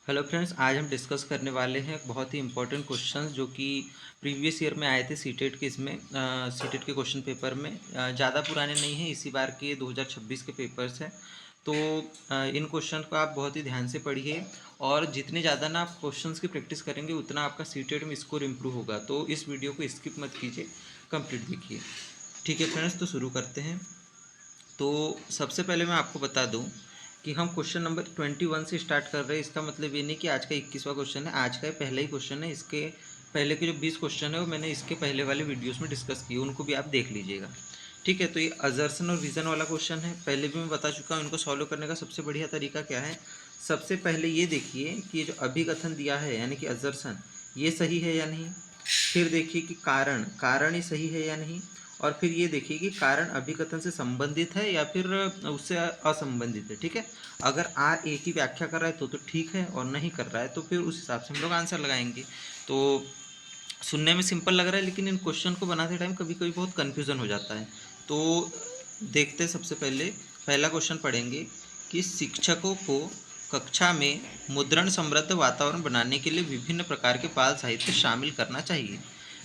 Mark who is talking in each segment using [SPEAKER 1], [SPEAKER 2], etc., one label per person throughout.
[SPEAKER 1] Hello friends, आज हम discuss करने वाले हैं बहुत ही इंपॉर्टेंट क्वेश्चंस जो कि प्रीवियस ईयर में आए थे सीटेट के इसमें सीटेट के क्वेश्चन पेपर में। ज़्यादा पुराने नहीं हैं, इसी बार के 2026 के पेपर्स हैं। तो इन क्वेश्चन को आप बहुत ही ध्यान से पढ़िए और जितने ज़्यादा ना आप क्वेश्चंस की प्रैक्टिस करेंगे उतना आपका सीटेट में स्कोर इम्प्रूव होगा। तो इस वीडियो को स्किप मत कीजिए, कंप्लीट देखिए। ठीक है फ्रेंड्स, तो शुरू करते हैं। तो सबसे पहले मैं आपको बता दूं कि हम क्वेश्चन नंबर 21 से स्टार्ट कर रहे हैं। इसका मतलब ये नहीं कि आज का 21वां क्वेश्चन है, आज का पहला ही क्वेश्चन है। इसके पहले के जो 20 क्वेश्चन है वो मैंने इसके पहले वाले वीडियोस में डिस्कस किए, उनको भी आप देख लीजिएगा। ठीक है, तो ये अजर्सन और रीज़न वाला क्वेश्चन है, पहले भी मैं बता चुका हूँ। इनको सॉल्व करने का सबसे बढ़िया तरीका क्या है? सबसे पहले ये देखिए कि ये जो अभिकथन दिया है यानी कि अजर्सन, ये सही है या नहीं। फिर देखिए कि कारण कारण ही सही है या नहीं। और फिर ये देखिए कि कारण अभिकथन से संबंधित है या फिर उससे असंबंधित है। ठीक है, अगर आर ए की व्याख्या कर रहा है तो ठीक है, और नहीं कर रहा है तो फिर उस हिसाब से हम लोग आंसर लगाएंगे। तो सुनने में सिंपल लग रहा है, लेकिन इन क्वेश्चन को बनाते टाइम कभी कभी बहुत कन्फ्यूज़न हो जाता है। तो देखते हैं, सबसे पहले पहला क्वेश्चन पढ़ेंगे कि शिक्षकों को कक्षा में मुद्रण समृद्ध वातावरण बनाने के लिए विभिन्न प्रकार के बाल साहित्य शामिल करना चाहिए।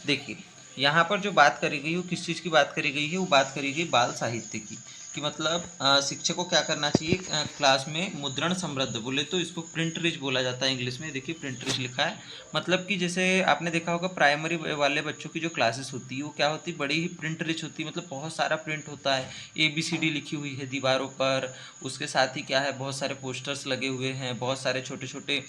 [SPEAKER 1] देखिए, यहाँ पर जो बात करी गई है वो किस चीज़ की बात करी गई है? वो बात करी गई बाल साहित्य की। कि मतलब शिक्षक को क्या करना चाहिए? क्लास में मुद्रण समृद्ध, बोले तो इसको प्रिंट रिच बोला जाता है इंग्लिश में। देखिए प्रिंट रिच लिखा है, मतलब कि जैसे आपने देखा होगा प्राइमरी वाले बच्चों की जो क्लासेस होती है वो क्या होती है? बड़ी ही प्रिंट रिच होती है, मतलब बहुत सारा प्रिंट होता है। ABCD लिखी हुई है दीवारों पर, उसके साथ ही क्या है, बहुत सारे पोस्टर्स लगे हुए हैं, बहुत सारे छोटे छोटे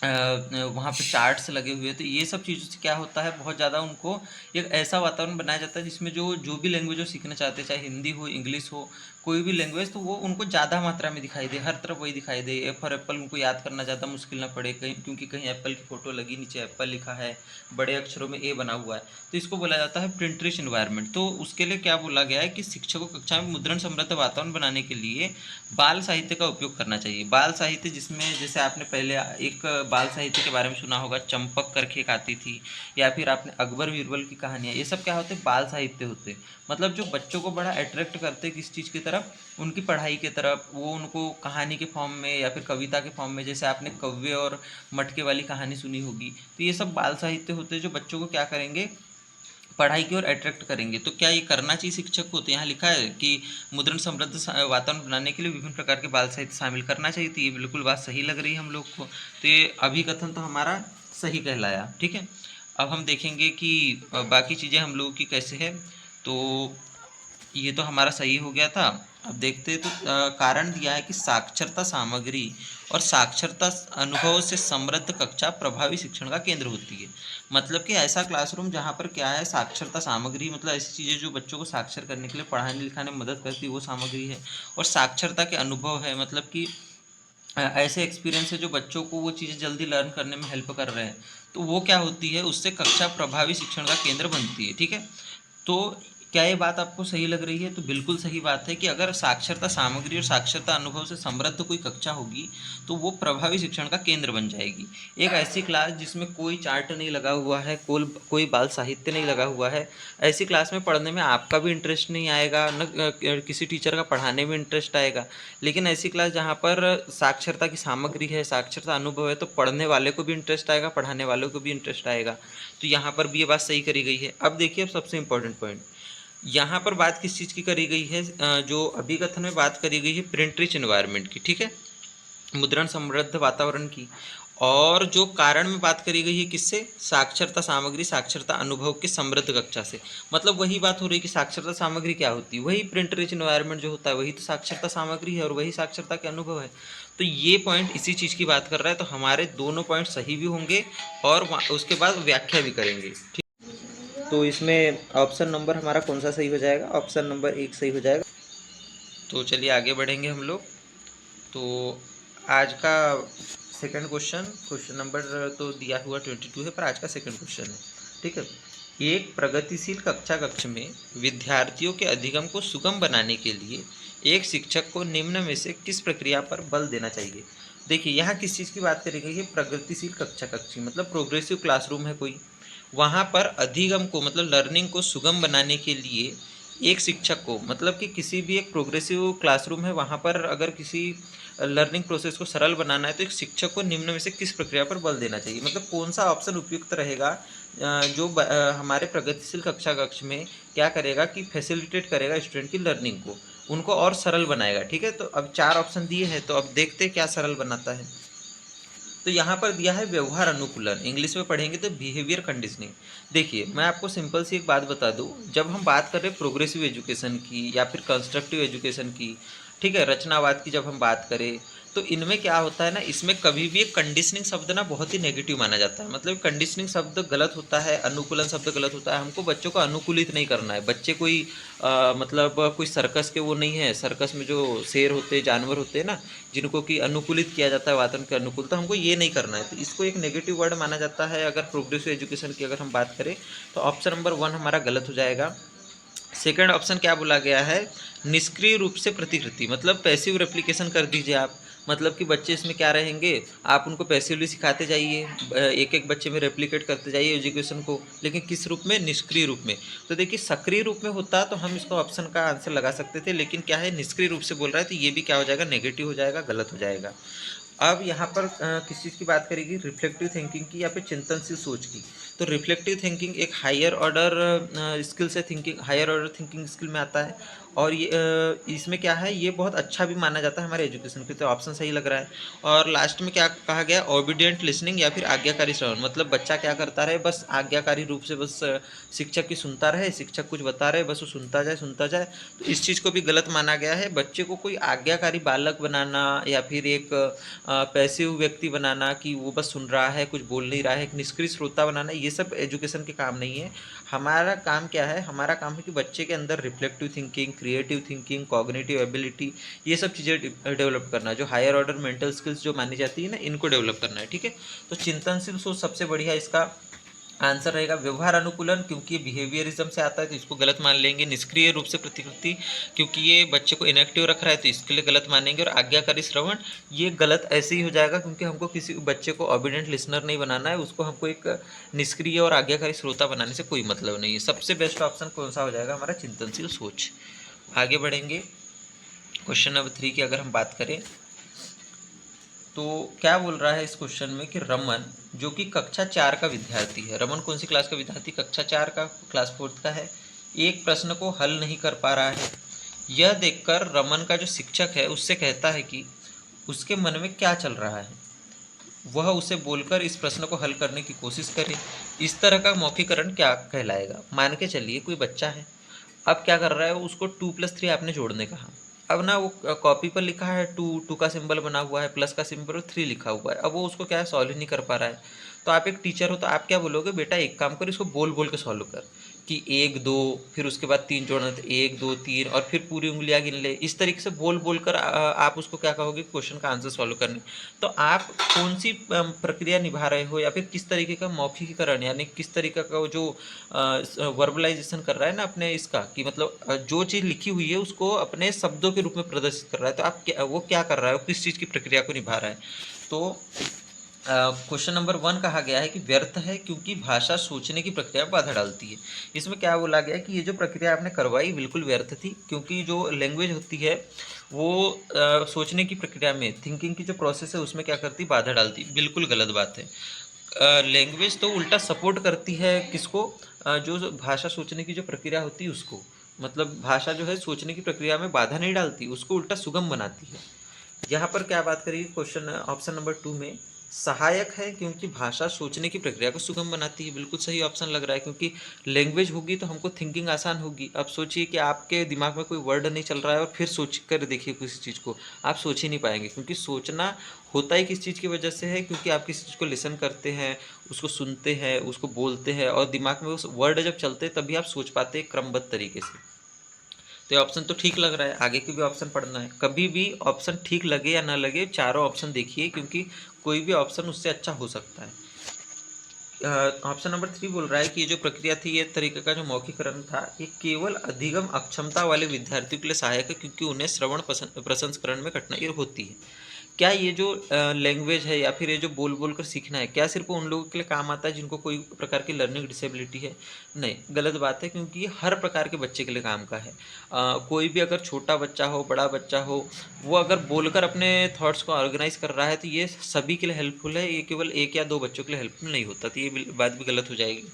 [SPEAKER 1] वहाँ पे चार्ट्स लगे हुए। तो ये सब चीज़ों से क्या होता है, बहुत ज़्यादा उनको एक ऐसा वातावरण बनाया जाता है जिसमें जो जो भी लैंग्वेज वो सीखना चाहते हैं, चाहे हिंदी हो, इंग्लिश हो, कोई भी लैंग्वेज, तो वो उनको ज़्यादा मात्रा में दिखाई दे, हर तरफ वही दिखाई दे। ए फॉर एप्पल उनको याद करना ज़्यादा मुश्किल ना पड़े कहीं, क्योंकि कहीं एप्पल की फ़ोटो लगी, नीचे एप्पल लिखा है, बड़े अक्षरों में ए बना हुआ है। तो इसको बोला जाता है प्रिंट रिच इन्वायरमेंट। तो उसके लिए क्या बोला गया है कि शिक्षकों को कक्षा में मुद्रण समृद्ध वातावरण बनाने के लिए बाल साहित्य का उपयोग करना चाहिए। बाल साहित्य जिसमें जैसे आपने पहले एक बाल साहित्य के बारे में सुना होगा, चंपक करके एक आती थी, या फिर आपने अकबर बीरबल की कहानियाँ, ये सब क्या होते हैं? बाल साहित्य होते हैं। मतलब जो बच्चों को बड़ा अट्रैक्ट करते हैं किस चीज़ की तरफ? उनकी पढ़ाई की तरफ। वो उनको कहानी के फॉर्म में या फिर कविता के फॉर्म में, जैसे आपने कव्वे और मटके वाली कहानी सुनी होगी, तो ये सब बाल साहित्य होते हैं जो बच्चों को क्या करेंगे? पढ़ाई की ओर अट्रैक्ट करेंगे। तो क्या ये करना चाहिए शिक्षक को? तो यहाँ लिखा है कि मुद्रण समृद्ध वातावरण बनाने के लिए विभिन्न प्रकार के बाल साहित्य शामिल करना चाहिए। तो ये बिल्कुल बात सही लग रही है हम लोग को। तो ये अभिकथन तो हमारा सही कहलाया। ठीक है, अब हम देखेंगे कि बाकी चीज़ें हम लोगों की कैसे है। तो ये तो हमारा सही हो गया था। अब देखते हैं, तो कारण दिया है कि साक्षरता सामग्री और साक्षरता अनुभव से समृद्ध कक्षा प्रभावी शिक्षण का केंद्र होती है। मतलब कि ऐसा क्लासरूम जहाँ पर क्या है, साक्षरता सामग्री, मतलब ऐसी चीज़ें जो बच्चों को साक्षर करने के लिए पढ़ाने लिखाने में मदद करती है, वो सामग्री है। और साक्षरता के अनुभव है, मतलब कि ऐसे एक्सपीरियंस है जो बच्चों को वो चीज़ें जल्दी लर्न करने में हेल्प कर रहे हैं। तो वो क्या होती है, उससे कक्षा प्रभावी शिक्षण का केंद्र बनती है। ठीक है, तो क्या ये बात आपको सही लग रही है? तो बिल्कुल सही बात है कि अगर साक्षरता सामग्री और साक्षरता अनुभव से समृद्ध कोई कक्षा होगी तो वो प्रभावी शिक्षण का केंद्र बन जाएगी। एक ऐसी क्लास जिसमें कोई चार्ट नहीं लगा हुआ है, कोई बाल साहित्य नहीं लगा हुआ है, ऐसी क्लास में पढ़ने में आपका भी इंटरेस्ट नहीं आएगा, न किसी टीचर का पढ़ाने में इंटरेस्ट आएगा। लेकिन ऐसी क्लास जहाँ पर साक्षरता की सामग्री है, साक्षरता अनुभव है, तो पढ़ने वाले को भी इंटरेस्ट आएगा, पढ़ाने वालों को भी इंटरेस्ट आएगा। तो यहाँ पर भी ये बात सही करी गई है। अब देखिए, अब सबसे इंपॉर्टेंट पॉइंट, यहाँ पर बात किस चीज़ की करी गई है? जो अभिकथन में बात करी गई है प्रिंट रिच एनवायरनमेंट की। ठीक है, मुद्रण समृद्ध वातावरण की। और जो कारण में बात करी गई है किससे? साक्षरता सामग्री साक्षरता अनुभव के समृद्ध कक्षा से। मतलब वही बात हो रही है कि साक्षरता सामग्री क्या होती है? वही प्रिंट रिच एनवायरनमेंट जो होता है वही तो साक्षरता सामग्री है, और वही साक्षरता के अनुभव है। तो ये पॉइंट इसी चीज़ की बात कर रहा है। तो हमारे दोनों पॉइंट सही भी होंगे और उसके बाद व्याख्या भी करेंगे। ठीक, तो इसमें ऑप्शन नंबर हमारा कौन सा सही हो जाएगा? ऑप्शन नंबर 1 सही हो जाएगा। तो चलिए आगे बढ़ेंगे हम लोग। तो आज का सेकंड क्वेश्चन, क्वेश्चन नंबर तो दिया हुआ 22 है, पर आज का सेकंड क्वेश्चन है। ठीक है, एक प्रगतिशील कक्षा कक्ष में विद्यार्थियों के अधिगम को सुगम बनाने के लिए एक शिक्षक को निम्न में से किस प्रक्रिया पर बल देना चाहिए? देखिए, यहाँ किस चीज़ की बात करी गई है? प्रगतिशील कक्षा कक्षी मतलब प्रोग्रेसिव क्लासरूम है कोई, वहाँ पर अधिगम को मतलब लर्निंग को सुगम बनाने के लिए एक शिक्षक को, मतलब कि किसी भी एक प्रोग्रेसिव क्लासरूम है वहाँ पर अगर किसी लर्निंग प्रोसेस को सरल बनाना है तो एक शिक्षक को निम्न में से किस प्रक्रिया पर बल देना चाहिए, मतलब कौन सा ऑप्शन उपयुक्त रहेगा जो हमारे प्रगतिशील कक्षा कक्ष में क्या करेगा कि फैसिलिटेट करेगा स्टूडेंट की लर्निंग को, उनको और सरल बनाएगा। ठीक है, तो अब 4 ऑप्शन दिए हैं, तो अब देखते हैं क्या सरल बनाता है। तो यहाँ पर दिया है व्यवहार अनुकूलन, इंग्लिश में पढ़ेंगे तो बिहेवियर कंडीशनिंग। देखिए मैं आपको सिंपल सी एक बात बता दूँ, जब हम बात कर रहे हैं प्रोग्रेसिव एजुकेशन की या फिर कंस्ट्रक्टिव एजुकेशन की, ठीक है, रचनावाद की जब हम बात करें, तो इनमें क्या होता है ना, इसमें कभी भी एक कंडीशनिंग शब्द ना बहुत ही नेगेटिव माना जाता है, मतलब कंडीशनिंग शब्द गलत होता है, अनुकूलन शब्द गलत होता है। हमको बच्चों को अनुकूलित नहीं करना है। बच्चे कोई मतलब कोई सर्कस के वो नहीं है, सर्कस में जो शेर होते हैं, जानवर होते हैं ना, जिनको कि अनुकूलित किया जाता है वातावरण के अनुकूल, तो हमको ये नहीं करना है। तो इसको एक नेगेटिव वर्ड माना जाता है। अगर प्रोग्रेसिव एजुकेशन की अगर हम बात करें तो ऑप्शन नंबर 1 हमारा गलत हो जाएगा। सेकंड ऑप्शन क्या बोला गया है, निष्क्रिय रूप से प्रतिकृति, मतलब पैसिव रेप्लिकेशन कर दीजिए आप, मतलब कि बच्चे इसमें क्या रहेंगे, आप उनको पैसिवली सिखाते जाइए, एक एक बच्चे में रेप्लिकेट करते जाइए एजुकेशन को, लेकिन किस रूप में, निष्क्रिय रूप में। तो देखिए सक्रिय रूप में होता तो हम इसको ऑप्शन का आंसर लगा सकते थे, लेकिन क्या है, निष्क्रिय रूप से बोल रहा है, तो ये भी क्या हो जाएगा, नेगेटिव हो जाएगा, गलत हो जाएगा। अब यहाँ पर किस चीज़ की बात करेगी, रिफ्लेक्टिव थिंकिंग की या फिर चिंतनशील सोच की। तो रिफ्लेक्टिव थिंकिंग एक हायर ऑर्डर स्किल से thinking, higher order thinking skill में आता है, और ये इसमें क्या है, ये बहुत अच्छा भी माना जाता है हमारे एजुकेशन के, तो ऑप्शन सही लग रहा है। और लास्ट में क्या कहा गया, ओबीडियंट लिसनिंग या फिर आज्ञाकारी श्रवण, मतलब बच्चा क्या करता रहे, बस आज्ञाकारी रूप से बस शिक्षक की सुनता रहे, शिक्षक कुछ बता रहे बस वो सुनता जाए सुनता जाए। तो इस चीज़ को भी गलत माना गया है। बच्चे को कोई आज्ञाकारी बालक बनाना या फिर एक पैसिव व्यक्ति बनाना कि वो बस सुन रहा है, कुछ बोल नहीं रहा है, एक निष्क्रिय श्रोता बनाना, ये सब एजुकेशन के काम नहीं है। हमारा काम क्या है, हमारा काम है कि बच्चे के अंदर reflective thinking, creative thinking, cognitive ability, ये सब चीज़ें डेवलप करना, जो हायर ऑर्डर मेंटल स्किल्स जो मानी जाती है ना, इनको डेवलप करना है। ठीक है, तो चिंतनशील सोच सबसे बढ़िया इसका आंसर रहेगा। व्यवहार अनुकूलन क्योंकि ये बिहेवियरिज्म से आता है तो इसको गलत मान लेंगे। निष्क्रिय रूप से प्रतिकृति क्योंकि ये बच्चे को इनएक्टिव रख रहा है तो इसके लिए गलत मानेंगे। और आज्ञाकारी श्रवण ये गलत ऐसे ही हो जाएगा क्योंकि हमको किसी बच्चे को ऑबिडेंट लिसनर नहीं बनाना है, उसको हमको एक निष्क्रिय और आज्ञाकारी श्रोता बनाने से कोई मतलब नहीं है। सबसे बेस्ट ऑप्शन कौन सा हो जाएगा, हमारा चिंतनशील सोच। आगे बढ़ेंगे, क्वेश्चन नंबर 3 की अगर हम बात करें तो क्या बोल रहा है इस क्वेश्चन में कि रमन जो कि कक्षा 4 का विद्यार्थी है, रमन कौन सी क्लास का विद्यार्थी, कक्षा 4 का, क्लास 4 का है, एक प्रश्न को हल नहीं कर पा रहा है। यह देखकर रमन का जो शिक्षक है उससे कहता है कि उसके मन में क्या चल रहा है, वह उसे बोलकर इस प्रश्न को हल करने की कोशिश करे। इस तरह का मौखिकरण क्या कहलाएगा। मान के चलिए कोई बच्चा है, अब क्या कर रहा है, उसको 2+3 आपने जोड़ने कहा। अब ना वो कॉपी पर लिखा है 2 का सिंबल बना हुआ है, प्लस का सिंबल और 3 लिखा हुआ है, अब वो उसको क्या है, सॉल्व ही नहीं कर पा रहा है। तो आप एक टीचर हो तो आप क्या बोलोगे, बेटा एक काम कर, इसको बोल बोल के सॉल्व कर कि 1 2, फिर उसके बाद 3 जोड़ना तो 1 2 3, और फिर पूरी उंगलियां गिन ले। इस तरीके से बोल बोल कर आप उसको क्या कहोगे, क्वेश्चन का आंसर सॉल्व करने। तो आप कौन सी प्रक्रिया निभा रहे हो, या फिर किस तरीके का मौखिकीकरण, यानी किस तरीके का वो जो वर्बलाइजेशन कर रहा है ना अपने इसका, कि मतलब जो चीज़ लिखी हुई है उसको अपने शब्दों के रूप में प्रदर्शित कर रहा है। तो आप क्या, वो क्या कर रहा है, वो किस चीज़ की प्रक्रिया को निभा रहा है। तो क्वेश्चन नंबर 1 कहा गया है कि व्यर्थ है क्योंकि भाषा सोचने की प्रक्रिया में बाधा डालती है। इसमें क्या बोला गया है कि ये जो प्रक्रिया आपने करवाई बिल्कुल व्यर्थ थी, क्योंकि जो लैंग्वेज होती है वो सोचने की प्रक्रिया में, थिंकिंग की जो प्रोसेस है उसमें क्या करती, बाधा डालती। बिल्कुल गलत बात है। लैंग्वेज तो उल्टा सपोर्ट करती है किसको, जो भाषा सोचने की जो प्रक्रिया होती है उसको, मतलब भाषा जो है सोचने की प्रक्रिया में बाधा नहीं डालती, उसको उल्टा सुगम बनाती है। यहाँ पर क्या बात करिए, क्वेश्चन ऑप्शन नंबर 2 में सहायक है क्योंकि भाषा सोचने की प्रक्रिया को सुगम बनाती है। बिल्कुल सही ऑप्शन लग रहा है, क्योंकि लैंग्वेज होगी तो हमको थिंकिंग आसान होगी। अब सोचिए कि आपके दिमाग में कोई वर्ड नहीं चल रहा है और फिर सोच कर देखिए किसी चीज़ को, आप सोच ही नहीं पाएंगे, क्योंकि सोचना होता ही किस चीज़ की वजह से है, क्योंकि आप किसी चीज़ को लिसन करते हैं, उसको सुनते हैं, उसको बोलते हैं, और दिमाग में उस वर्ड जब चलते हैं तभी आप सोच पाते हैं क्रमबद्ध तरीके से। तो ये ऑप्शन तो ठीक लग रहा है, आगे की भी ऑप्शन पढ़ना है। कभी भी ऑप्शन ठीक लगे या ना लगे, चारों ऑप्शन देखिए, क्योंकि कोई भी ऑप्शन उससे अच्छा हो सकता है। ऑप्शन नंबर 3 बोल रहा है कि ये जो प्रक्रिया थी, ये तरीके का जो मौखिकरण था, ये केवल अधिगम अक्षमता वाले विद्यार्थियों के लिए सहायक है क्योंकि उन्हें श्रवण प्रसंस्करण में कठिनाई होती है। क्या ये जो लैंग्वेज है या फिर ये जो बोल बोल कर सीखना है, क्या सिर्फ उन लोगों के लिए काम आता है जिनको कोई प्रकार की लर्निंग डिसेबिलिटी है? नहीं, गलत बात है, क्योंकि ये हर प्रकार के बच्चे के लिए काम का है। कोई भी अगर छोटा बच्चा हो, बड़ा बच्चा हो, वो अगर बोलकर अपने थॉट्स को ऑर्गेनाइज कर रहा है तो ये सभी के लिए हेल्पफुल है, ये केवल एक या दो बच्चों के लिए हेल्पफुल नहीं होता, तो ये बात भी गलत हो जाएगी।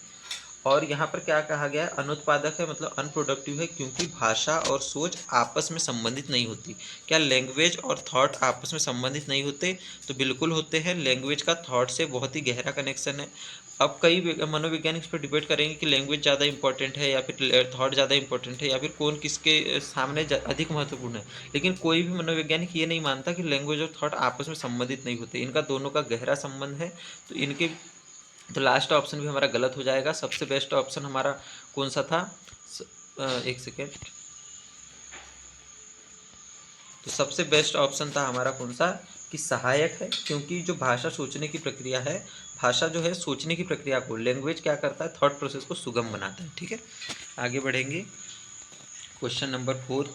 [SPEAKER 1] और यहाँ पर क्या कहा गया है, अनुत्पादक है मतलब अनप्रोडक्टिव है, क्योंकि भाषा और सोच आपस में संबंधित नहीं होती। क्या लैंग्वेज और थॉट आपस में संबंधित नहीं होते? तो बिल्कुल होते हैं। लैंग्वेज का थॉट से बहुत ही गहरा कनेक्शन है। अब कई मनोवैज्ञानिक इस पर डिबेट करेंगे कि लैंग्वेज ज़्यादा इंपॉर्टेंट है या फिर थॉट ज़्यादा इंपॉर्टेंट है, या फिर कौन किसके सामने अधिक महत्वपूर्ण है। लेकिन कोई भी मनोवैज्ञानिक ये नहीं मानता कि लैंग्वेज और थॉट आपस में संबंधित नहीं होते, इनका दोनों का गहरा संबंध है। तो इनके तो लास्ट ऑप्शन भी हमारा गलत हो जाएगा। सबसे बेस्ट ऑप्शन हमारा कौन सा था? एक सेकेंड। तो सबसे बेस्ट ऑप्शन था हमारा कौन सा? कि सहायक है, क्योंकि जो भाषा सोचने की प्रक्रिया है, भाषा जो है सोचने की प्रक्रिया को, लैंग्वेज क्या करता है, थॉट प्रोसेस को सुगम बनाता है। ठीक है, आगे बढ़ेंगे। क्वेश्चन नंबर 4,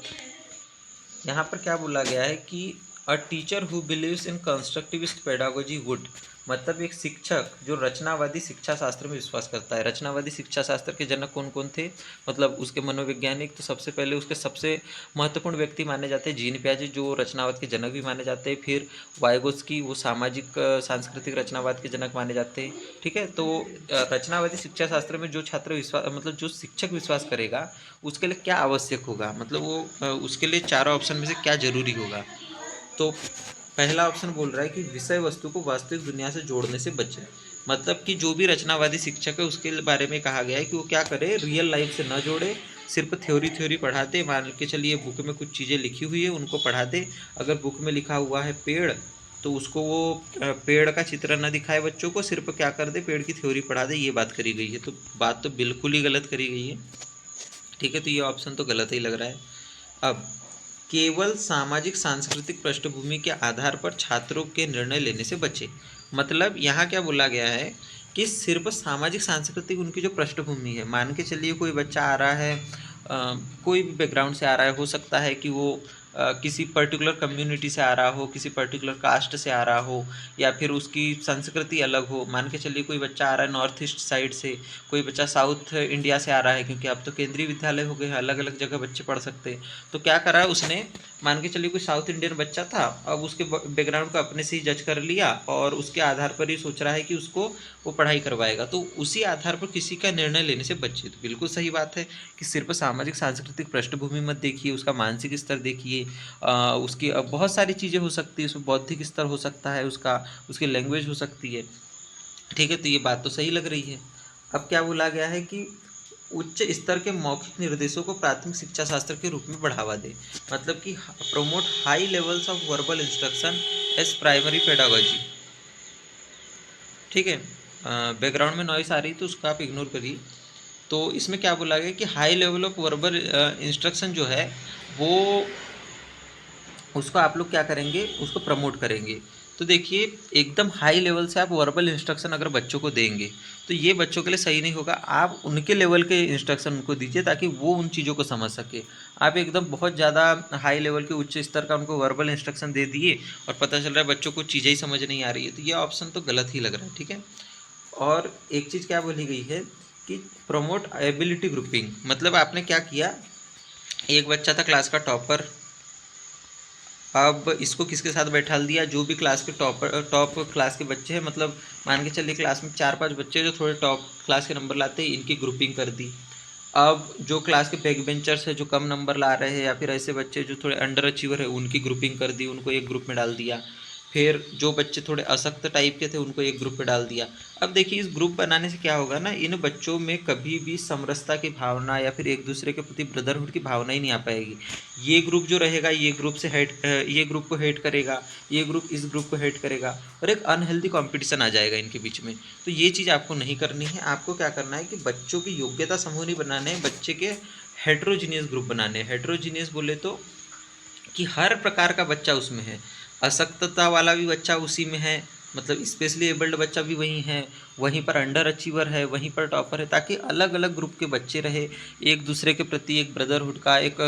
[SPEAKER 1] यहाँ पर क्या बोला गया है कि a teacher who believes in constructivist pedagogy would, मतलब एक शिक्षक जो रचनावादी शिक्षा शास्त्र में विश्वास करता है। रचनावादी शिक्षा शास्त्र के जनक कौन कौन थे, मतलब उसके मनोवैज्ञानिक? तो सबसे पहले उसके सबसे महत्वपूर्ण व्यक्ति माने जाते हैं जीन पियाजे, जो रचनावाद के जनक भी माने जाते हैं। फिर वाइगोत्स्की, वो सामाजिक सांस्कृतिक रचनावाद के जनक माने जाते हैं। ठीक है, तो रचनावादी शिक्षा शास्त्र में जो छात्र विश्वास, मतलब जो शिक्षक विश्वास करेगा, उसके लिए क्या आवश्यक होगा, मतलब वो उसके लिए चारों ऑप्शन में से क्या जरूरी होगा? तो पहला ऑप्शन बोल रहा है कि विषय वस्तु को वास्तविक दुनिया से जोड़ने से बचे, मतलब कि जो भी रचनावादी शिक्षक है उसके बारे में कहा गया है कि वो क्या करे, रियल लाइफ से न जोड़े, सिर्फ थ्योरी पढ़ा दे। मान के चलिए बुक में कुछ चीज़ें लिखी हुई है उनको पढ़ा दे। अगर बुक में लिखा हुआ है पेड़, तो उसको वो पेड़ का चित्र न दिखाए बच्चों को, सिर्फ क्या कर दे, पेड़ की थ्योरी पढ़ा दे, ये बात करी गई है। तो बात तो बिल्कुल ही गलत करी गई है। ठीक है, तो ये ऑप्शन तो गलत ही लग रहा है। अब केवल सामाजिक सांस्कृतिक पृष्ठभूमि के आधार पर छात्रों के निर्णय लेने से बचे, मतलब यहाँ क्या बोला गया है कि सिर्फ सामाजिक सांस्कृतिक उनकी जो पृष्ठभूमि है, मान के चलिए कोई बच्चा आ रहा है, कोई भी बैकग्राउंड से आ रहा है, हो सकता है कि वो किसी पर्टिकुलर कम्युनिटी से आ रहा हो, किसी पर्टिकुलर कास्ट से आ रहा हो, या फिर उसकी संस्कृति अलग हो। मान के चलिए कोई बच्चा आ रहा है नॉर्थ ईस्ट साइड से, कोई बच्चा साउथ इंडिया से आ रहा है, क्योंकि अब तो केंद्रीय विद्यालय हो गए हैं, अलग अलग जगह बच्चे पढ़ सकते हैं। तो क्या करा उसने, मान के चलिए कोई साउथ इंडियन बच्चा था, अब उसके बैकग्राउंड को अपने से ही जज कर लिया और उसके आधार पर ही सोच रहा है कि उसको वो पढ़ाई करवाएगा, तो उसी आधार पर किसी का निर्णय लेने से बचे। तो बिल्कुल सही बात है कि सिर्फ सामाजिक सांस्कृतिक पृष्ठभूमि मत देखिए, उसका मानसिक स्तर देखिए, उसकी बहुत सारी चीज़ें हो सकती है, उसमें बौद्धिक स्तर हो सकता है उसका, उसकी लैंग्वेज हो सकती है। ठीक है, तो ये बात तो सही लग रही है। अब क्या बोला गया है कि उच्च स्तर के मौखिक निर्देशों को प्राथमिक शिक्षा शास्त्र के रूप में बढ़ावा दे, मतलब कि promote high levels of verbal instruction as primary pedagogy. ठीक है, बैकग्राउंड में नॉइस आ रही तो उसको आप इग्नोर करिए। तो इसमें क्या बोला गया कि high level of verbal instruction जो है वो, उसको आप लोग क्या करेंगे, उसको प्रमोट करेंगे। तो देखिए एकदम हाई लेवल से आप वर्बल इंस्ट्रक्शन अगर बच्चों को देंगे तो ये बच्चों के लिए सही नहीं होगा। आप उनके लेवल के इंस्ट्रक्शन उनको दीजिए ताकि वो उन चीज़ों को समझ सके। आप एकदम बहुत ज़्यादा हाई लेवल के उच्च स्तर का उनको वर्बल इंस्ट्रक्शन दे दिए और पता चल रहा है बच्चों को चीज़ें ही समझ नहीं आ रही है, तो ये ऑप्शन तो गलत ही लग रहा है। ठीक है, और एक चीज़ क्या बोली गई है कि प्रमोट एबिलिटी ग्रुपिंग, मतलब आपने क्या किया, एक बच्चा था क्लास का टॉपर, अब इसको किसके साथ बैठा दिया, जो भी क्लास के टॉप क्लास के बच्चे हैं, मतलब मान के चलिए क्लास में 4-5 बच्चे जो थोड़े टॉप क्लास के नंबर लाते हैं, इनकी ग्रुपिंग कर दी। अब जो क्लास के बैक बेंचर्स है, जो कम नंबर ला रहे हैं, या फिर ऐसे बच्चे जो थोड़े अंडर अचीवर है, उनकी ग्रुपिंग कर दी, उनको एक ग्रुप में डाल दिया। फिर जो बच्चे थोड़े असक्त टाइप के थे उनको एक ग्रुप में डाल दिया। अब देखिए इस ग्रुप बनाने से क्या होगा ना, इन बच्चों में कभी भी समरसता की भावना या फिर एक दूसरे के प्रति ब्रदरहुड की भावना ही नहीं आ पाएगी। ये ग्रुप जो रहेगा ये ग्रुप से ये ग्रुप को हेट करेगा, ये ग्रुप इस ग्रुप को हेट करेगा, और एक अनहेल्दी कंपटीशन आ जाएगा इनके बीच में। तो ये चीज़ आपको नहीं करनी है। आपको क्या करना है कि बच्चों की योग्यता समूह नहीं बनाने हैं, बच्चे के हेट्रोजीनियस ग्रुप बनाने हैं। हेट्रोजीनियस बोले तो कि हर प्रकार का बच्चा उसमें है, अशक्तता वाला भी बच्चा उसी में है, मतलब स्पेशली एबल्ड बच्चा भी वहीं है, वहीं पर अंडर अचीवर है, वहीं पर टॉपर है, ताकि अलग अलग ग्रुप के बच्चे रहे, एक दूसरे के प्रति एक ब्रदरहुड का, एक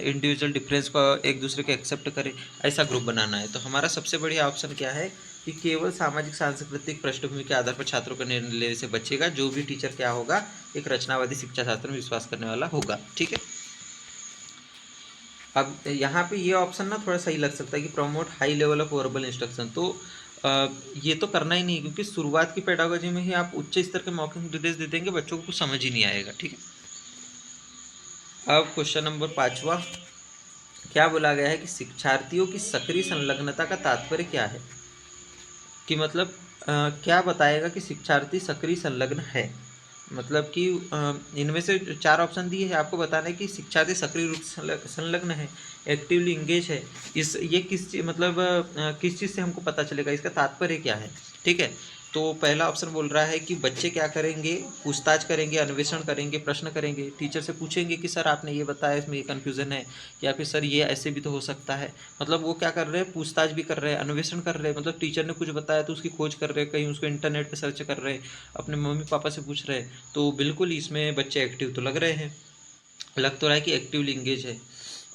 [SPEAKER 1] इंडिविजुअल डिफरेंस को एक दूसरे को एक्सेप्ट करे, ऐसा ग्रुप बनाना है। तो हमारा सबसे बढ़िया ऑप्शन क्या है कि केवल सामाजिक सांस्कृतिक पृष्ठभूमि के आधार पर छात्रों का निर्णय लेने से बचेगा। जो भी टीचर क्या होगा, एक रचनावादी शिक्षा शास्त्र में विश्वास करने वाला होगा। ठीक है। अब यहाँ पे ये ऑप्शन ना थोड़ा सही लग सकता है कि promote high level of verbal instruction. तो ये तो करना ही नहीं, क्योंकि शुरुआत की पेडागोजी में ही आप उच्च स्तर के मौखिक निर्देश दे देंगे, बच्चों को कुछ समझ ही नहीं आएगा। ठीक है। अब क्वेश्चन नंबर 5वां क्या बोला गया है कि शिक्षार्थियों की सक्रिय संलग्नता का तात्पर्य क्या है। कि मतलब क्या बताएगा कि शिक्षार्थी सक्रिय संलग्न है। मतलब कि इनमें से 4 ऑप्शन दिए हैं, आपको बताना है कि शिक्षार्थी सक्रिय रूप से संलग्न है, एक्टिवली इंगेज है। इस ये किस चीज़ मतलब किस चीज़ से हमको पता चलेगा, इसका तात्पर्य क्या है। ठीक है। तो पहला ऑप्शन बोल रहा है कि बच्चे क्या करेंगे, पूछताछ करेंगे, अन्वेषण करेंगे, प्रश्न करेंगे, टीचर से पूछेंगे कि सर आपने ये बताया, इसमें ये कन्फ्यूज़न है, या फिर सर ये ऐसे भी तो हो सकता है। मतलब वो क्या कर रहे हैं, पूछताछ भी कर रहे हैं, अन्वेषण कर रहे हैं, मतलब टीचर ने कुछ बताया तो उसकी खोज कर रहे हैं, कहीं उसको इंटरनेट पे सर्च कर रहे हैं, अपने मम्मी पापा से पूछ रहे हैं। तो बिल्कुल इसमें बच्चे एक्टिव तो लग रहे हैं, लग तो रहा है कि एक्टिवली इंगेज है।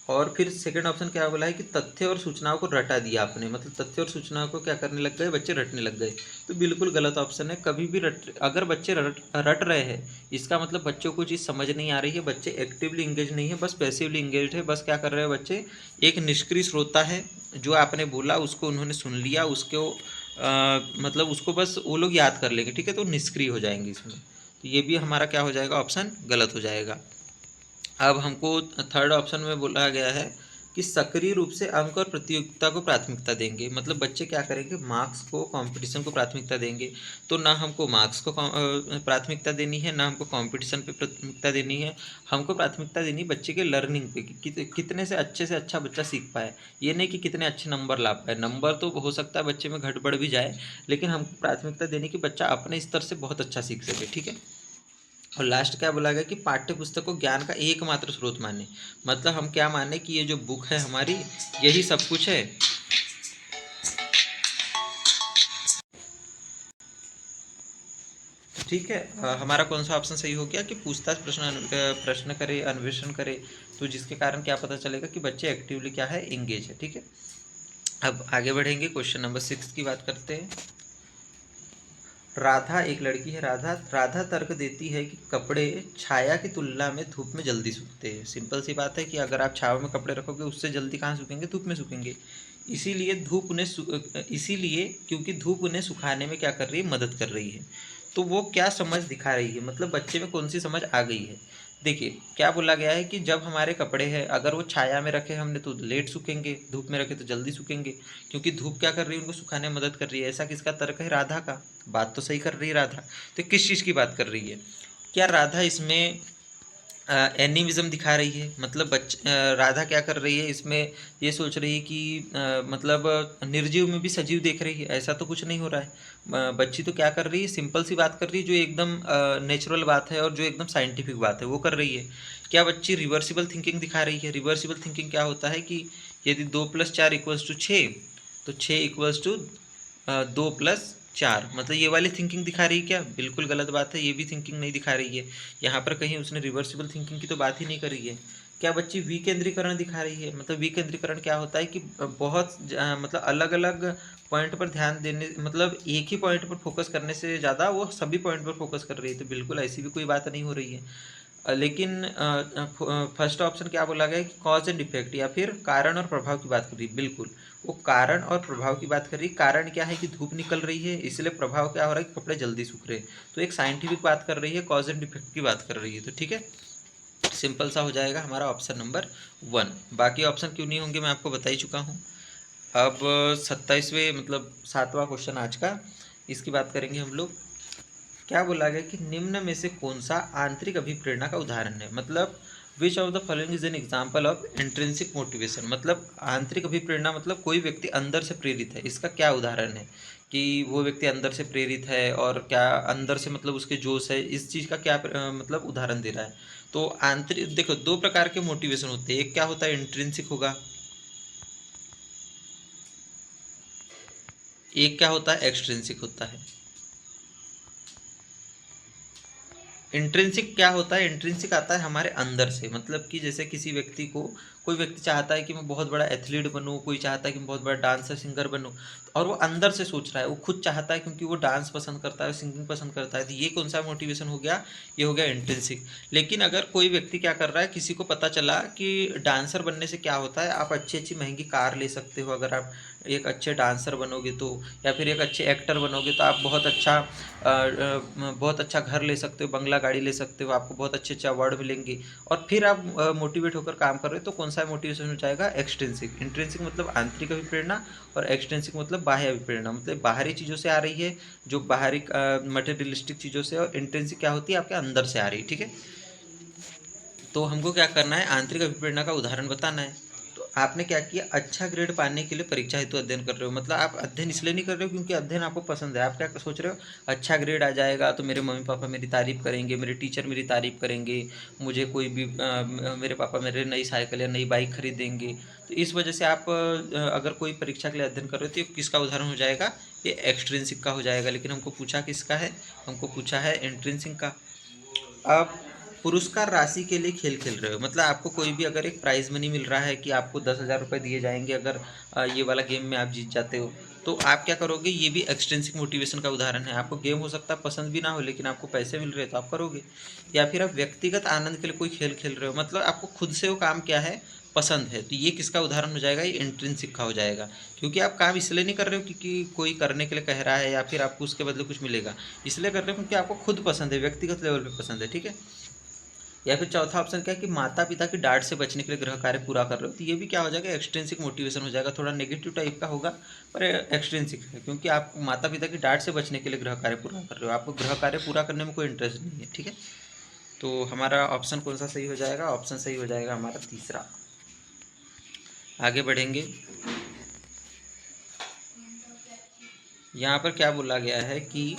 [SPEAKER 1] और फिर सेकंड ऑप्शन क्या बोला है कि तथ्य और सूचनाओं को रटा दिया आपने, मतलब तथ्य और सूचनाओं को क्या करने लग गए, बच्चे रटने लग गए। तो बिल्कुल गलत ऑप्शन है। कभी भी अगर बच्चे रट रहे हैं, इसका मतलब बच्चों को चीज़ समझ नहीं आ रही है, बच्चे एक्टिवली इंगेज नहीं है, बस पैसिवली इंगेज है। बस क्या कर रहे हैं बच्चे, एक निष्क्रिय श्रोता है, जो आपने बोला उसको उन्होंने सुन लिया, उसको मतलब उसको बस वो लोग याद कर लेंगे। ठीक है। तो निष्क्रिय हो जाएंगे इसमें। तो ये भी हमारा क्या हो जाएगा, ऑप्शन गलत हो जाएगा। अब हमको थर्ड ऑप्शन में बोला गया है कि सक्रिय रूप से अंक और प्रतियोगिता को प्राथमिकता देंगे। मतलब बच्चे क्या करेंगे, मार्क्स को, कंपटीशन को प्राथमिकता देंगे। तो ना हमको मार्क्स को प्राथमिकता देनी है, ना हमको कंपटीशन पे प्राथमिकता देनी है। हमको प्राथमिकता देनी बच्चे के लर्निंग पे कि कितने से अच्छा बच्चा सीख पाए। ये नहीं कि कितने अच्छे नंबर ला पाए। नंबर तो हो सकता है बच्चे में गड़बड़ भी जाए, लेकिन हमको प्राथमिकता देनी कि बच्चा अपने स्तर से बहुत अच्छा सीख सके। ठीक है। और लास्ट क्या बोला गया कि पाठ्य पुस्तक को ज्ञान का एकमात्र स्रोत माने। मतलब हम क्या माने कि ये जो बुक है हमारी, यही सब कुछ है। ठीक है। हमारा कौन सा ऑप्शन सही हो गया कि पूछताछ, प्रश्न करे, अन्वेषण करे। तो जिसके कारण क्या पता चलेगा कि बच्चे एक्टिवली क्या है, इंगेज है। ठीक है। अब आगे बढ़ेंगे, क्वेश्चन नंबर 6 की बात करते हैं। राधा एक लड़की है, राधा राधा तर्क देती है कि कपड़े छाया की तुलना में धूप में जल्दी सूखते हैं। सिंपल सी बात है कि अगर आप छाव में कपड़े रखोगे, उससे जल्दी कहाँ सूखेंगे, धूप में सूखेंगे। इसीलिए क्योंकि धूप उन्हें सुखाने में क्या कर रही है, मदद कर रही है। तो वो क्या समझ दिखा रही है, मतलब बच्चे में कौन सी समझ आ गई है। देखिए क्या बोला गया है कि जब हमारे कपड़े हैं, अगर वो छाया में रखे हमने तो लेट सूखेंगे, धूप में रखे तो जल्दी सूखेंगे। क्योंकि धूप क्या कर रही है, उनको सुखाने में मदद कर रही है। ऐसा किसका तर्क है, राधा का। बात तो सही कर रही है राधा। तो किस चीज़ की बात कर रही है, क्या राधा इसमें एनिमिज्म दिखा रही है। मतलब राधा क्या कर रही है इसमें, ये सोच रही है कि मतलब निर्जीव में भी सजीव देख रही है। ऐसा तो कुछ नहीं हो रहा है। बच्ची तो क्या कर रही है, सिंपल सी बात कर रही है, जो एकदम नेचुरल बात है और जो एकदम साइंटिफिक बात है वो कर रही है। क्या बच्ची रिवर्सिबल थिंकिंग दिखा रही है। रिवर्सिबल थिंकिंग क्या होता है कि यदि 2+4=6, तो 6=2 +4, मतलब ये वाली थिंकिंग दिखा रही है क्या, बिल्कुल गलत बात है। ये भी थिंकिंग नहीं दिखा रही है। यहाँ पर कहीं उसने रिवर्सिबल थिंकिंग की तो बात ही नहीं करी है। क्या बच्ची विकेंद्रीकरण दिखा रही है। मतलब विकेंद्रीकरण क्या होता है कि बहुत मतलब अलग अलग पॉइंट पर ध्यान देने, मतलब एक ही पॉइंट पर फोकस करने से ज़्यादा वो सभी पॉइंट पर फोकस कर रही है। तो बिल्कुल ऐसी भी कोई बात नहीं हो रही है। लेकिन फर्स्ट ऑप्शन क्या बोला गया कि कॉज एंड इफेक्ट, या फिर कारण और प्रभाव की बात कर रही है। बिल्कुल वो कारण और प्रभाव की बात कर रही है। कारण क्या है कि धूप निकल रही है, इसलिए प्रभाव क्या हो रहा है कि कपड़े जल्दी सूख रहे हैं। तो एक साइंटिफिक बात कर रही है, कॉज एंड इफेक्ट की बात कर रही है। तो ठीक है, सिंपल सा हो जाएगा हमारा ऑप्शन नंबर 1। बाकी ऑप्शन क्यों नहीं होंगे मैं आपको बता ही चुका हूँ। अब 27वें मतलब 7वां क्वेश्चन आज का, इसकी बात करेंगे हम लोग। क्या बोला गया कि निम्न में से कौन सा आंतरिक अभिप्रेरणा का उदाहरण है। मतलब which of the following is an example of intrinsic motivation. मतलब आंतरिक अभिप्रेरणा मतलब कोई व्यक्ति अंदर से प्रेरित है, इसका क्या उदाहरण है कि वो व्यक्ति अंदर से प्रेरित है, और क्या अंदर से मतलब उसके जोश है, इस चीज़ का क्या मतलब उदाहरण दे रहा है। तो आंतरिक देखो, दो प्रकार के मोटिवेशन होते हैं। एक क्या होता है, इंट्रिंसिक होगा, एक क्या होता है, एक्सट्रिंसिक होता है। इंट्रिंसिक क्या होता है, इंट्रिंसिक आता है हमारे अंदर से, मतलब कि जैसे किसी व्यक्ति को, कोई व्यक्ति चाहता है कि मैं बहुत बड़ा एथलीट बनूं, कोई चाहता है कि मैं बहुत बड़ा डांसर सिंगर बनूं, और वो अंदर से सोच रहा है, वो खुद चाहता है क्योंकि वो डांस पसंद करता है, सिंगिंग पसंद करता है, तो ये कौन सा मोटिवेशन हो गया, ये हो गया इंट्रिंसिक। लेकिन अगर कोई व्यक्ति क्या कर रहा है, किसी को पता चला कि डांसर बनने से क्या होता है, आप अच्छी अच्छी महंगी कार ले सकते हो अगर आप एक अच्छे डांसर बनोगे तो, या फिर एक अच्छे एक्टर बनोगे तो आप बहुत अच्छा घर ले सकते हो, बंगला गाड़ी ले सकते हो, आपको बहुत अच्छे अच्छे अवार्ड मिलेंगे, और फिर आप मोटिवेट होकर काम कर रहे हो, तो कौन सा मोटिवेशन हो जाएगा, एक्सट्रिंसिक। इंट्रिंसिक मतलब आंतरिक अभिप्रेरणा, और एक्सट्रिंसिक मतलब बाह्य अभिप्रेरणा, मतलब बाहरी चीज़ों से आ रही है, जो बाहरी मटेरियलिस्टिक चीज़ों से, और इंट्रिंसिक क्या होती है, आपके अंदर से आ रही है, ठीक है। तो हमको क्या करना है, आंतरिक अभिप्रेरणा का उदाहरण बताना है। तो आपने क्या किया, अच्छा ग्रेड पाने के लिए परीक्षा हेतु अध्ययन कर रहे हो, मतलब आप अध्ययन इसलिए नहीं कर रहे हो क्योंकि अध्ययन आपको पसंद है, आप क्या सोच रहे हो, अच्छा ग्रेड आ जाएगा तो मेरे मम्मी पापा मेरी तारीफ करेंगे, मेरे टीचर मेरी तारीफ करेंगे, मुझे कोई भी मेरे पापा मेरे नई साइकिल या नई बाइक खरीदेंगे। तो इस वजह से आप अगर कोई परीक्षा के लिए अध्ययन कर रहे हो तो ये किसका उदाहरण हो जाएगा, ये एक्सट्रिंसिक का हो जाएगा। लेकिन हमको पूछा किसका है, हमको पूछा है इंट्रिंसिक का। आप पुरस्कार राशि के लिए खेल खेल रहे हो, मतलब आपको कोई भी अगर एक प्राइज मनी मिल रहा है कि आपको 10,000 रुपये दिए जाएंगे अगर ये वाला गेम में आप जीत जाते हो, तो आप क्या करोगे, ये भी एक्सट्रिंसिक मोटिवेशन का उदाहरण है। आपको गेम हो सकता है पसंद भी ना हो, लेकिन आपको पैसे मिल रहे हैं तो आप करोगे। या फिर आप व्यक्तिगत आनंद के लिए कोई खेल खेल रहे हो, मतलब आपको खुद से वो काम क्या है, पसंद है, तो ये किसका उदाहरण हो जाएगा, ये इंट्रिंसिक का हो जाएगा। क्योंकि आप काम इसलिए नहीं कर रहे हो क्योंकि कोई करने के लिए कह रहा है या फिर आपको उसके बदले कुछ मिलेगा, इसलिए कर रहे हो क्योंकि आपको खुद पसंद है, व्यक्तिगत लेवल पे पसंद है, ठीक है। या फिर चौथा ऑप्शन क्या है कि माता पिता की डांट से बचने के लिए गृह कार्य पूरा कर रहे हो, तो ये भी क्या हो जाएगा, एक्सट्रिंसिक मोटिवेशन हो जाएगा, थोड़ा नेगेटिव टाइप का होगा पर एक्सट्रिंसिक है, क्योंकि आप माता पिता की डांट से बचने के लिए गृह कार्य पूरा कर रहे हो, आपको गृह कार्य पूरा करने में कोई इंटरेस्ट नहीं है, ठीक है। तो हमारा ऑप्शन कौन सा सही हो जाएगा, ऑप्शन सही हो जाएगा हमारा तीसरा। आगे बढ़ेंगे, यहाँ पर क्या बोला गया है कि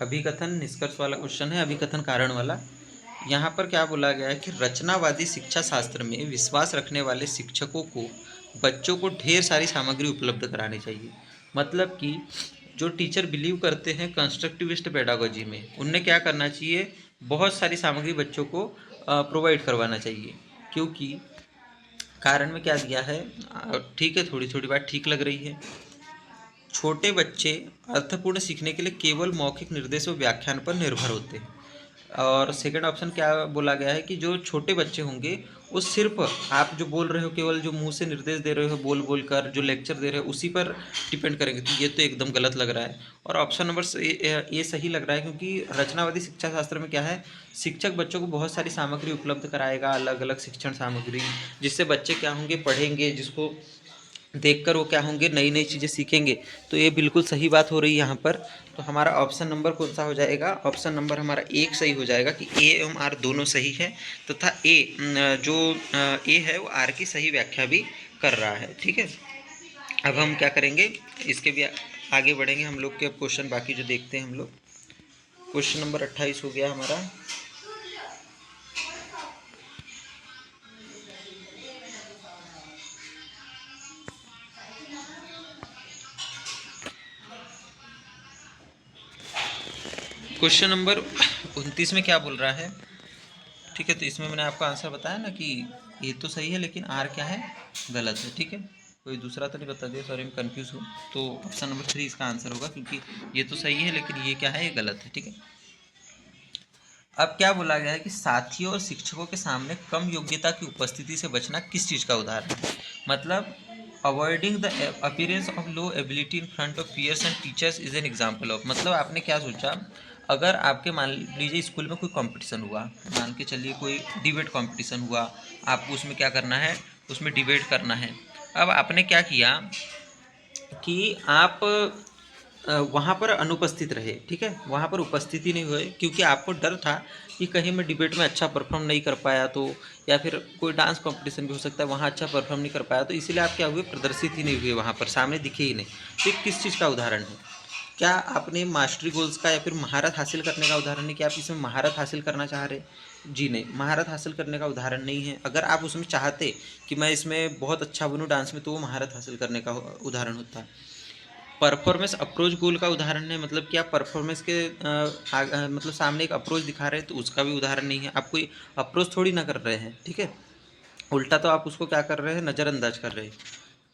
[SPEAKER 1] अभिकथन निष्कर्ष वाला क्वेश्चन है, अभिकथन कारण वाला। यहाँ पर क्या बोला गया है कि रचनावादी शिक्षा शास्त्र में विश्वास रखने वाले शिक्षकों को बच्चों को ढेर सारी सामग्री उपलब्ध करानी चाहिए। मतलब कि जो टीचर बिलीव करते हैं कंस्ट्रक्टिविस्ट पेडागोजी में, उनने क्या करना चाहिए, बहुत सारी सामग्री बच्चों को प्रोवाइड करवाना चाहिए। क्योंकि कारण में क्या दिया है, ठीक है, थोड़ी थोड़ी बात ठीक लग रही है। छोटे बच्चे अर्थपूर्ण सीखने के लिए केवल मौखिक निर्देश और व्याख्यान पर निर्भर होते हैं। और सेकंड ऑप्शन क्या बोला गया है कि जो छोटे बच्चे होंगे वो सिर्फ आप जो बोल रहे हो, केवल जो मुंह से निर्देश दे रहे हो बोल बोल कर, जो लेक्चर दे रहे हो उसी पर डिपेंड करेंगे, तो ये तो एकदम गलत लग रहा है। और ऑप्शन नंबर ये सही लग रहा है, क्योंकि रचनावादी शिक्षा शास्त्र में क्या है, शिक्षक बच्चों को बहुत सारी सामग्री उपलब्ध कराएगा, अलग अलग शिक्षण सामग्री, जिससे बच्चे क्या होंगे, पढ़ेंगे, जिसको देखकर वो क्या होंगे, नई नई चीज़ें सीखेंगे। तो ये बिल्कुल सही बात हो रही है यहाँ पर। तो हमारा ऑप्शन नंबर कौन सा हो जाएगा, ऑप्शन नंबर हमारा एक सही हो जाएगा कि ए एवं आर दोनों सही है, तथा जो ए है वो आर की सही व्याख्या भी कर रहा है, ठीक है। अब हम क्या करेंगे, इसके भी आगे बढ़ेंगे हम लोग के। अब क्वेश्चन बाकी जो देखते हैं हम लोग, क्वेश्चन नंबर 28 हो गया हमारा। क्वेश्चन नंबर 29 में क्या बोल रहा है, ठीक है। तो इसमें मैंने आपको आंसर बताया ना कि ये तो सही है लेकिन आर क्या है, गलत है, ठीक है। कोई दूसरा तो नहीं बता दिया, सॉरी मैं कंफ्यूज हूँ। तो ऑप्शन नंबर 3 इसका आंसर होगा, क्योंकि ये तो सही है लेकिन ये क्या है, ये गलत है, ठीक है। अब क्या बोला गया है कि साथियों और शिक्षकों के सामने कम योग्यता की उपस्थिति से बचना किस चीज़ का उदाहरण है, मतलब avoiding the appearance of low ability in front of peers and teachers is an example of, मतलब आपने क्या सोचा, अगर आपके मान लीजिए स्कूल में कोई कंपटीशन हुआ, मान के चलिए कोई डिबेट कंपटीशन हुआ, आपको उसमें क्या करना है, उसमें डिबेट करना है। अब आपने क्या किया कि आप वहाँ पर अनुपस्थित रहे, ठीक है, वहाँ पर उपस्थिति नहीं हुए, क्योंकि आपको डर था कि कहीं मैं डिबेट में अच्छा परफॉर्म नहीं कर पाया तो, या फिर कोई डांस कंपटीशन भी हो सकता है वहाँ अच्छा परफॉर्म नहीं कर पाया, तो इसीलिए आप क्या हुए, प्रदर्शित ही नहीं हुए, वहाँ पर सामने दिखे ही नहीं। तो ये किस चीज़ का उदाहरण है, क्या आपने मास्टरी गोल्स का या फिर महारत हासिल करने का उदाहरण है, कि आप इसमें महारत हासिल करना चाह रहे, जी नहीं, महारत हासिल करने का उदाहरण नहीं है। अगर आप उसमें चाहते कि मैं इसमें बहुत अच्छा बनूँ डांस में, तो वो महारत हासिल करने का उदाहरण होता है। परफॉर्मेंस अप्रोच गोल का उदाहरण है, मतलब कि आप परफॉर्मेंस के मतलब सामने एक अप्रोच दिखा रहे हैं तो उसका भी उदाहरण नहीं है। आप कोई अप्रोच थोड़ी ना कर रहे हैं, ठीक है। उल्टा तो आप उसको क्या कर रहे हैं, नज़रअंदाज कर रहे हैं।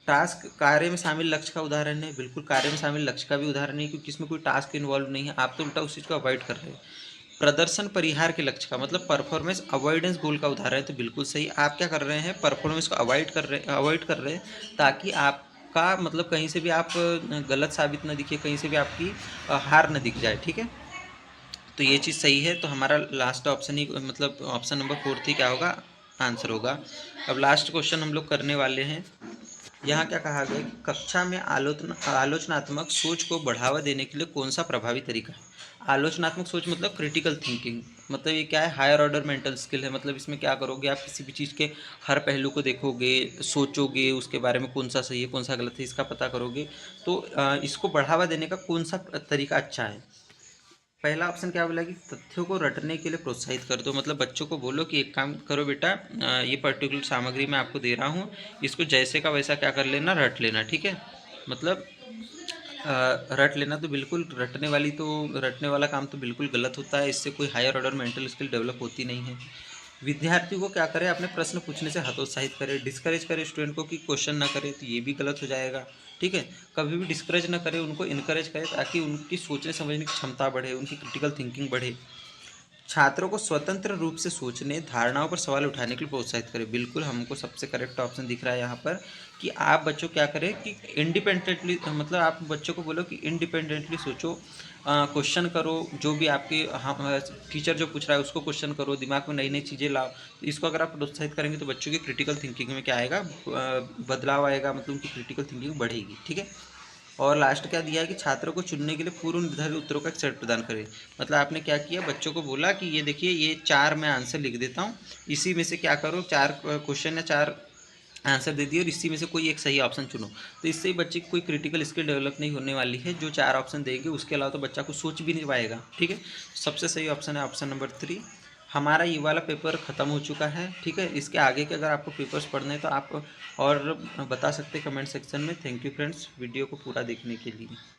[SPEAKER 1] टास्क कार्य में शामिल लक्ष्य का उदाहरण है, बिल्कुल कार्य में शामिल लक्ष्य का भी उदाहरण नहीं, क्योंकि इसमें कोई टास्क इन्वॉल्व नहीं है। आप तो उल्टा उस चीज़ को अवॉइड कर रहे हैं। प्रदर्शन परिहार के लक्ष्य का मतलब परफॉर्मेंस अवॉइडेंस गोल का उदाहरण है, तो बिल्कुल सही। आप क्या कर रहे हैं, परफॉर्मेंस को अवॉइड कर रहे हैं ताकि आपका मतलब कहीं से भी आप गलत साबित न दिखे, कहीं से भी आपकी हार न दिख जाए, ठीक है। तो ये चीज़ सही है। तो हमारा लास्ट ऑप्शन ही मतलब ऑप्शन नंबर 4 ही क्या होगा, आंसर होगा। अब लास्ट क्वेश्चन हम लोग करने वाले हैं। यहाँ क्या कहा गया कि कक्षा में आलोचनात्मक सोच को बढ़ावा देने के लिए कौन सा प्रभावी तरीका है। आलोचनात्मक सोच मतलब क्रिटिकल थिंकिंग, मतलब ये क्या है, हायर ऑर्डर मेंटल स्किल है। मतलब इसमें क्या करोगे, आप किसी भी चीज़ के हर पहलू को देखोगे, सोचोगे, उसके बारे में कौन सा सही है कौन सा गलत है इसका पता करोगे। तो इसको बढ़ावा देने का कौन सा तरीका अच्छा है। पहला ऑप्शन क्या बोला कि तथ्यों को रटने के लिए प्रोत्साहित कर दो, मतलब बच्चों को बोलो कि एक काम करो बेटा, ये पर्टिकुलर सामग्री मैं आपको दे रहा हूँ, इसको जैसे का वैसा क्या कर लेना, रट लेना, ठीक है। मतलब रट लेना तो बिल्कुल, रटने वाला काम तो बिल्कुल गलत होता है, इससे कोई higher order mental skill develop होती नहीं है। विद्यार्थी को क्या करें, अपने प्रश्न पूछने से हतोत्साहित करें, डिस्करेज करें स्टूडेंट को कि क्वेश्चन ना करें, तो ये भी गलत हो जाएगा, ठीक है। कभी भी डिस्करेज ना करें, उनको इनकरेज करें ताकि उनकी सोचने समझने की क्षमता बढ़े, उनकी क्रिटिकल थिंकिंग बढ़े। छात्रों को स्वतंत्र रूप से सोचने, धारणाओं पर सवाल उठाने के लिए प्रोत्साहित करें। बिल्कुल हमको सबसे करेक्ट ऑप्शन दिख रहा है यहाँ पर कि आप बच्चों क्या करें कि इंडिपेंडेंटली, मतलब आप बच्चों को बोलो कि इंडिपेंडेंटली सोचो, क्वेश्चन करो, जो भी आपके टीचर जो पूछ रहा है उसको क्वेश्चन करो, दिमाग में नई नई चीज़ें लाओ। तो इसको अगर आप प्रोत्साहित करेंगे तो बच्चों की क्रिटिकल थिंकिंग में क्या आएगा, बदलाव आएगा, मतलब उनकी क्रिटिकल थिंकिंग बढ़ेगी, ठीक है। और लास्ट क्या दिया है कि छात्रों को चुनने के लिए पूर्व निर्धारित उत्तरों का एक सेट प्रदान करें। मतलब आपने क्या किया, बच्चों को बोला कि ये देखिए ये 4 मैं आंसर लिख देता हूँ, इसी में से क्या करो, 4 क्वेश्चन या 4 आंसर दे दिए और इसी में से कोई एक सही ऑप्शन चुनो। तो इससे ही बच्चे की कोई क्रिटिकल स्किल डेवलप नहीं होने वाली है। जो 4 ऑप्शन देंगे उसके अलावा तो बच्चा कुछ सोच भी नहीं पाएगा, ठीक है। सबसे सही ऑप्शन है ऑप्शन नंबर 3। हमारा ये वाला पेपर ख़त्म हो चुका है, ठीक है। इसके आगे के अगर आपको पेपर्स पढ़ने हैं तो आप और बता सकते हैं कमेंट सेक्शन में। थैंक यू फ्रेंड्स वीडियो को पूरा देखने के लिए।